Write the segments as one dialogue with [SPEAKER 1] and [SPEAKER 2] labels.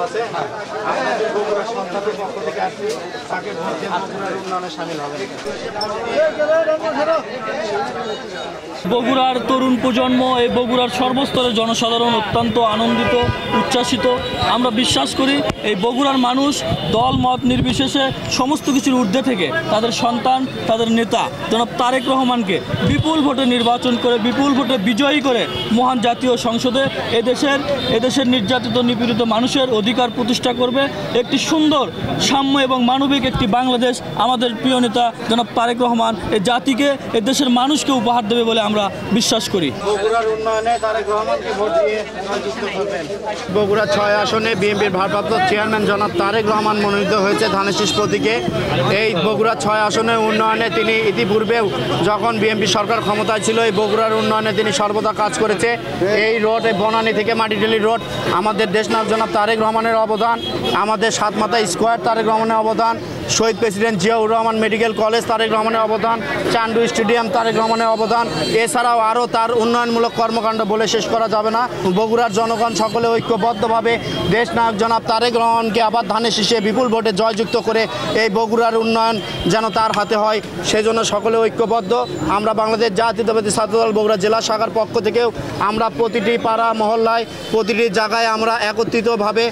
[SPEAKER 1] আছে আপনাদের বগুড়া সন্তানের পক্ষ থেকে আসছে তাকে ভোট দিয়ে বগুড়ার উন্নয়নে শামিল হবেন।
[SPEAKER 2] বগুড়ার তরুণ প্রজন্ম এই বগুড়ার সর্বস্তরের জনসাধারণ অত্যন্ত আনন্দিত উচ্ছ্বাসিত। আমরা বিশ্বাস করি এই বগুড়ার মানুষ দল মত নির্বিশেষে সমস্ত কিছুর ঊর্ধ্বে থেকে তাদের সন্তান তাদের নেতা জনাব তারেক রহমানকে বিপুল ভোটে নির্বাচন করে বিপুল ভোটে বিজয়ী করে মহান জাতীয় সংসদে এদেশের নির্যাতিত নিপীড়িত মানুষের অধিকার প্রতিষ্ঠা করবে। একটি সুন্দর সাম্য এবং মানবিক একটি বাংলাদেশ আমাদের প্রিয় নেতা জনাব তারেক রহমান এই জাতিকে এই দেশের মানুষকে উপহার দেবে বলে আমরা বিশ্বাস করি।
[SPEAKER 1] বগুড়ার উন্নয়নে তারেক রহমানকে ভোট দিয়ে জয়যুক্ত করবেন। বগুড়া 6 আসনে বিএনপির ভারপ্রাপ্ত চেয়ারম্যান জনাব তারেক রহমান মনোনীত হয়েছে ধানের শীষ প্রতীকে। এই বগুড়া 6 আসনের উন্নয়নে তিনি ইতিপূর্বেও যখন বিএনপি সরকার ক্ষমতায় ছিল এই বগুড়ার উন্নয়নে তিনি সর্বদা কাজ করেছে। এই রোড এই বনানী থেকে মাটিডেলি রোড আমাদের দেশনায়ক জনাব তারেক রহমানের অবদান, আমাদের সাতমাথা স্কোয়ার তারেক রহমানের অবদান, শহীদ president Ziaur Rahman medical college Tarek রহমানের অবদান, চান্ডু স্টেডিয়াম তারেক রহমানের অবদান, এছাড়াও আরও তার উন্নয়নমূলক কর্মকাণ্ড বলে শেষ করা যাবে না। বগুড়ার জনগণ সকলে ঐক্যবদ্ধভাবে দেশনায়ক জনাব তারেক রহমানকে আবার ধানের শীষে বিপুল ভোটে জয়যুক্ত করে এই বগুড়ার উন্নয়ন যেন তার হাতে হয় সেজন্য সকলে ঐক্যবদ্ধ। আমরা বাংলাদেশ জাতীয়তাবাদী ছাত্রদল বগুড়া জেলা শাখার পক্ষ থেকেও আমরা প্রতিটি পাড়া মহল্লায় প্রতিটি জায়গায় আমরা একত্রিতভাবে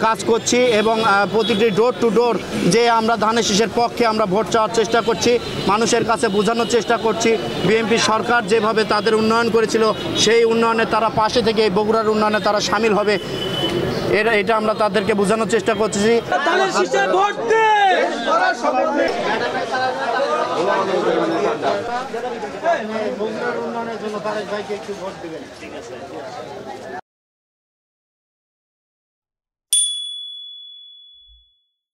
[SPEAKER 1] কাজ করছি এবং প্রতিটি ডোর টু ডোর যে আমরা ধানের শীষের পক্ষে আমরা ভোট চাওয়ার চেষ্টা করছি, মানুষের কাছে বোঝানোর চেষ্টা করছি বিএনপি সরকার যেভাবে তাদের উন্নয়ন করেছিল সেই উন্নয়নে তারা পাশে থেকে এই বগুড়ার উন্নয়নে তারা শামিল হবে এটা আমরা তাদেরকে বোঝানোর চেষ্টা করছি। বগুড়ার উন্নয়নের জন্য তারেক ভাইকে একটু ভোট দিবেন।